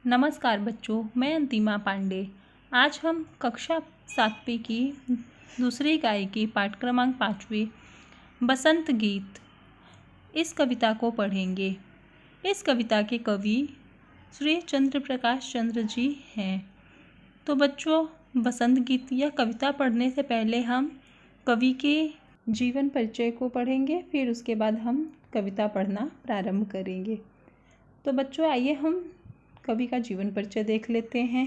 नमस्कार बच्चों, मैं अंतिमा पांडे। आज हम कक्षा 7वीं की दूसरी इकाई की पाठ क्रमांक 5वीं बसंत गीत इस कविता को पढ़ेंगे। इस कविता के कवि श्री चंद्र प्रकाश चंद्र जी हैं। तो बच्चों, बसंत गीत या कविता पढ़ने से पहले हम कवि के जीवन परिचय को पढ़ेंगे, फिर उसके बाद हम कविता पढ़ना प्रारंभ करेंगे। तो बच्चों, आइए हम कवि का जीवन परिचय देख लेते हैं।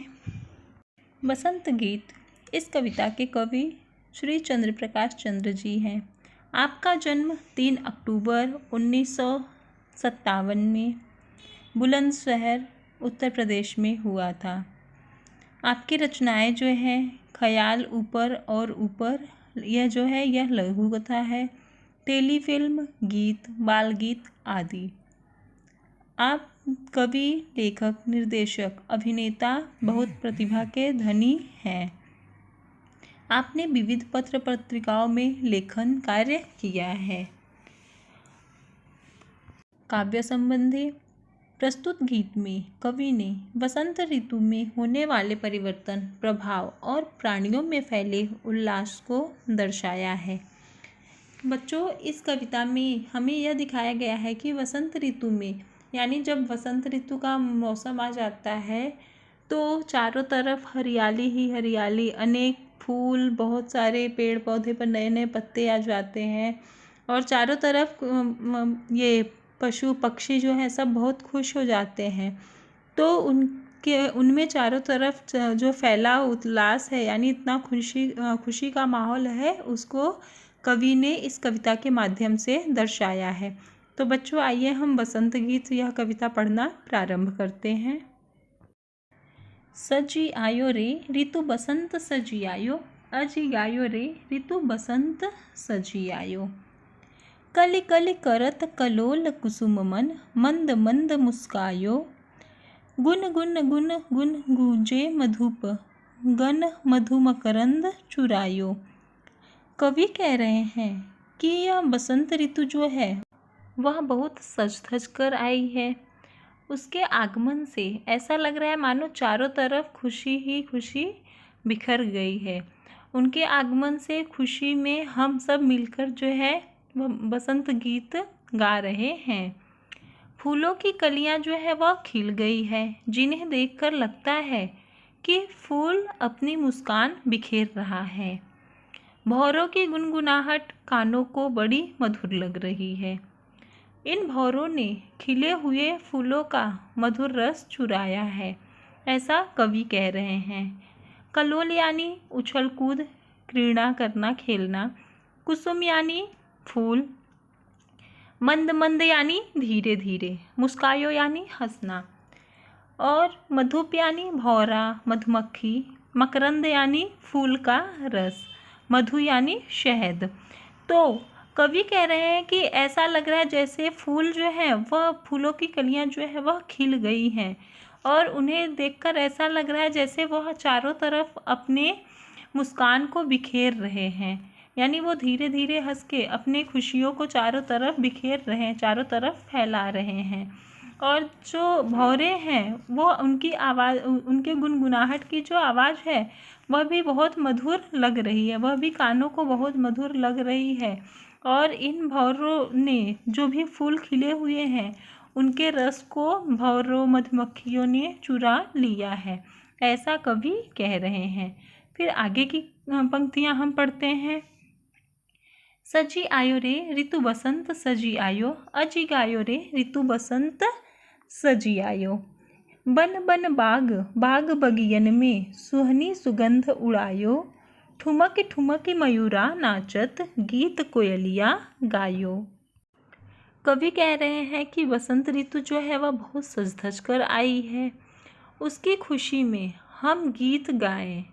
बसंत गीत इस कविता के कवि श्री चंद्र प्रकाश चंद्र जी हैं। आपका जन्म 3 अक्टूबर 1957 में बुलंदशहर उत्तर प्रदेश में हुआ था। आपकी रचनाएं जो हैं ख्याल ऊपर और ऊपर, यह लघु कथा है, टेलीफिल्म, गीत, बाल गीत आदि। आप कवि, लेखक, निर्देशक, अभिनेता, बहुत प्रतिभा के धनी हैं। आपने विविध पत्र पत्रिकाओं में लेखन कार्य किया है। काव्य संबंधी प्रस्तुत गीत में कवि ने बसंत ऋतु में होने वाले परिवर्तन, प्रभाव और प्राणियों में फैले उल्लास को दर्शाया है। बच्चों, इस कविता में हमें यह दिखाया गया है कि वसंत ऋतु में, यानी जब वसंत ऋतु का मौसम आ जाता है तो चारों तरफ हरियाली ही हरियाली, अनेक फूल, बहुत सारे पेड़ पौधे पर नए नए पत्ते आ जाते हैं और चारों तरफ ये पशु पक्षी जो हैं सब बहुत खुश हो जाते हैं। तो उनमें चारों तरफ जो फैला उल्लास है, यानी इतना खुशी का माहौल है, उसको कवि ने इस कविता के माध्यम से दर्शाया है। तो बच्चों, आइए हम बसंत गीत यह कविता पढ़ना प्रारंभ करते हैं। सजी आयो रे ऋतु बसंत सजी आयो, अजी गायो रे ऋतु बसंत सजी आयो। कलि कलि करत कलोल कुसुम मन, मंद मंद मुस्कायो। गुन गुन गुन गुन गूंजे मधुप, गन मधु मकरंद चुरायो। कवि कह रहे हैं कि यह बसंत ऋतु जो है वह बहुत सज धज कर आई है। उसके आगमन से ऐसा लग रहा है मानो चारों तरफ खुशी ही खुशी बिखर गई है। उनके आगमन से खुशी में हम सब मिलकर जो है वह बसंत गीत गा रहे हैं। फूलों की कलियां जो है वह खिल गई है, जिन्हें देखकर लगता है कि फूल अपनी मुस्कान बिखेर रहा है। भौरों की गुनगुनाहट कानों को बड़ी मधुर लग रही है। इन भौरों ने खिले हुए फूलों का मधुर रस चुराया है, ऐसा कवि कह रहे हैं। कलोल यानी उछल कूद, क्रीड़ा करना, खेलना। कुसुम यानी फूल। मंद मंद यानी धीरे धीरे। मुस्कायो यानी हंसना। और मधुप यानी भौरा, मधुमक्खी। मकरंद यानी फूल का रस। मधु यानी शहद। तो कवि कह रहे हैं कि ऐसा लग रहा है जैसे फूल जो है वह, फूलों की कलियां जो है वह खिल गई हैं और उन्हें देखकर ऐसा लग रहा है जैसे वह चारों तरफ अपने मुस्कान को बिखेर रहे हैं, यानी वो धीरे धीरे हंस के अपने खुशियों को चारों तरफ बिखेर रहे हैं, चारों तरफ फैला रहे हैं। और जो भौरे हैं वो उनकी आवाज़, उनके गुनगुनाहट की जो आवाज़ है वह भी बहुत मधुर लग रही है, वह भी कानों को बहुत मधुर लग रही है। और इन भौरों ने जो भी फूल खिले हुए हैं उनके रस को भौरों, मधुमक्खियों ने चुरा लिया है, ऐसा कवि कह रहे हैं। फिर आगे की पंक्तियां हम पढ़ते हैं। सजी आयो रे ऋतु बसंत सजी आयो, अजी गायो रे ऋतु बसंत सजी आयो। बन बन बाग बाग बगियन में, सुहनी सुगंध उड़ायो। ठुमक ठुमक मयूरा नाचत, गीत कोयलिया गायो। कवि कह रहे हैं कि बसंत ऋतु जो है वह बहुत सज धज कर आई है। उसकी खुशी में हम गीत गाएं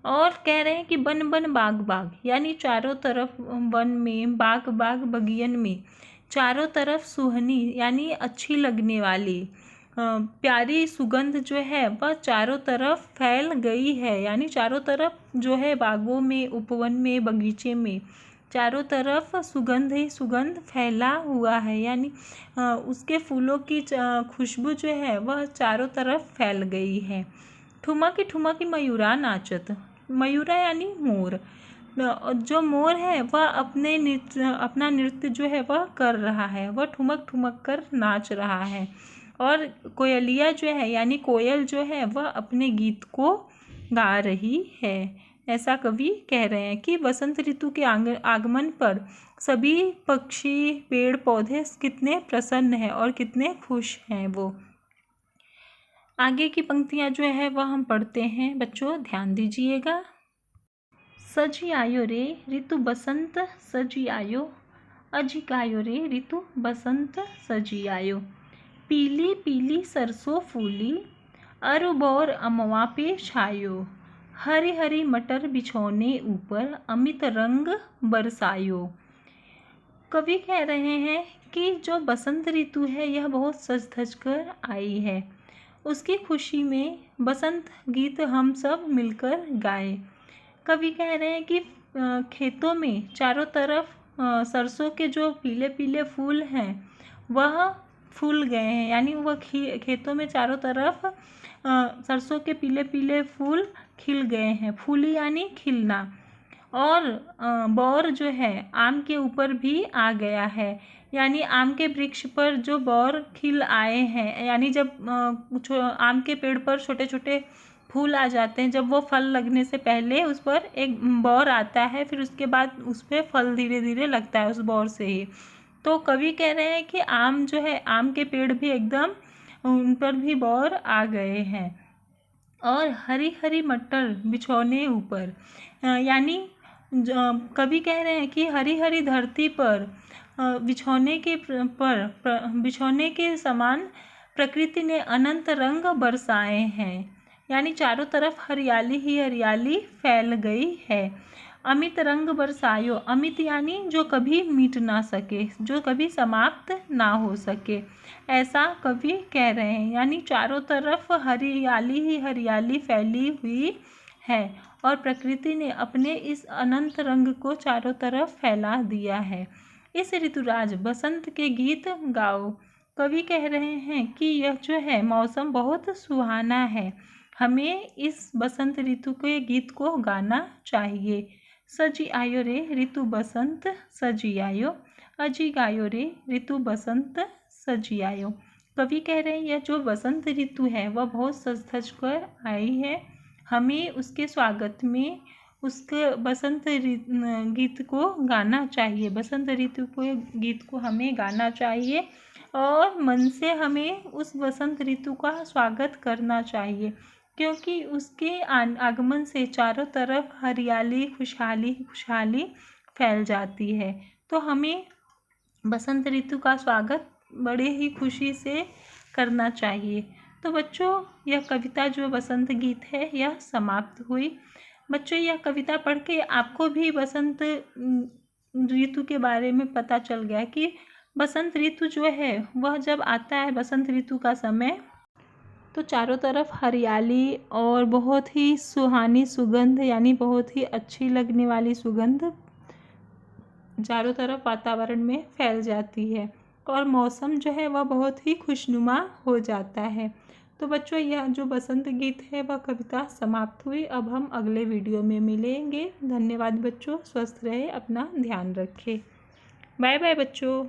और कह रहे हैं कि बन बन बाग बाग, यानी चारों तरफ वन में, बाग बाग बगियन में चारों तरफ सुहनी यानी अच्छी लगने वाली प्यारी सुगंध जो है वह चारों तरफ फैल गई है, यानी चारों तरफ जो है बागों में, उपवन में, बगीचे में चारों तरफ सुगंध ही सुगंध फैला हुआ है, यानी उसके फूलों की खुशबू जो है वह चारों तरफ फैल गई है। ठुमकी ठुमकी मयूरा नाचत, मयूरा यानी मोर। जो मोर है वह अपना नृत्य जो है वह कर रहा है, वह ठुमक ठुमक कर नाच रहा है। और कोयलिया जो है यानी कोयल जो है वह अपने गीत को गा रही है। ऐसा कवि कह रहे हैं कि बसंत ऋतु के आगमन पर सभी पक्षी पेड़ पौधे कितने प्रसन्न हैं और कितने खुश हैं वो। आगे की पंक्तियां जो है वह हम पढ़ते हैं, बच्चों ध्यान दीजिएगा। सजी आयो रे ऋतु बसंत सजी आयो, अजी आयो रे ऋतु बसंत सजी आयो। पीली पीली सरसों फूली, अरुबोर अमवा पे छायो। हरी हरी मटर बिछौने ऊपर, अमित रंग बरसायो। कवि कह रहे हैं कि जो बसंत ऋतु है यह बहुत सज धज कर आई है। उसकी खुशी में बसंत गीत हम सब मिलकर गाएं। कवि कह रहे हैं कि खेतों में चारों तरफ सरसों के जो पीले पीले फूल हैं वह फूल गए हैं, यानी वह खेतों में चारों तरफ सरसों के पीले पीले फूल खिल गए हैं। फूली यानी खिलना। और बौर जो है आम के ऊपर भी आ गया है, यानी आम के वृक्ष पर जो बौर खिल आए हैं, यानी जब आम के पेड़ पर छोटे छोटे फूल आ जाते हैं, जब वो फल लगने से पहले उस पर एक बौर आता है, फिर उसके बाद उस पर फल धीरे धीरे लगता है उस बौर से ही। तो कवि कह रहे हैं कि आम जो है आम के पेड़ भी एकदम उन पर भी बौर आ गए हैं। और हरी हरी मटर बिछौने ऊपर, यानी कवि कह रहे हैं कि हरी हरी धरती पर बिछौने के समान प्रकृति ने अनंत रंग बरसाए हैं, यानी चारों तरफ हरियाली ही हरियाली फैल गई है। अमित रंग बरसायो, अमित यानी जो कभी मिट ना सके, जो कभी समाप्त ना हो सके, ऐसा कवि कह रहे हैं। यानी चारों तरफ हरियाली ही हरियाली फैली हुई है और प्रकृति ने अपने इस अनंत रंग को चारों तरफ फैला दिया है। इस ऋतुराज बसंत के गीत गाओ। कवि कह रहे हैं कि यह जो है मौसम बहुत सुहाना है, हमें इस बसंत ऋतु के गीत को गाना चाहिए। सजी आयो रे ऋतु बसंत सजी आयो, अजी गायो रे ऋतु बसंत सजी आयो। कवि कह रहे हैं यह जो बसंत ऋतु है वह बहुत सज धज कर आई है, हमें उसके स्वागत में उसके बसंत गीत को गाना चाहिए। बसंत ऋतु के गीत को हमें गाना चाहिए और मन से हमें उस बसंत ऋतु का स्वागत करना चाहिए, क्योंकि उसके आगमन से चारों तरफ हरियाली खुशहाली खुशहाली फैल जाती है। तो हमें बसंत ऋतु का स्वागत बड़े ही खुशी से करना चाहिए। तो बच्चों यह कविता जो बसंत गीत है यह समाप्त हुई। बच्चों यह कविता पढ़ के आपको भी बसंत ऋतु के बारे में पता चल गया कि बसंत ऋतु जो है वह जब आता है बसंत ऋतु का समय, तो चारों तरफ हरियाली और बहुत ही सुहानी सुगंध, यानी बहुत ही अच्छी लगने वाली सुगंध चारों तरफ वातावरण में फैल जाती है और मौसम जो है वह बहुत ही खुशनुमा हो जाता है। तो बच्चों यह जो बसंत गीत है वह कविता समाप्त हुई। अब हम अगले वीडियो में मिलेंगे। धन्यवाद बच्चों, स्वस्थ रहे, अपना ध्यान रखें। बाय बाय बच्चों।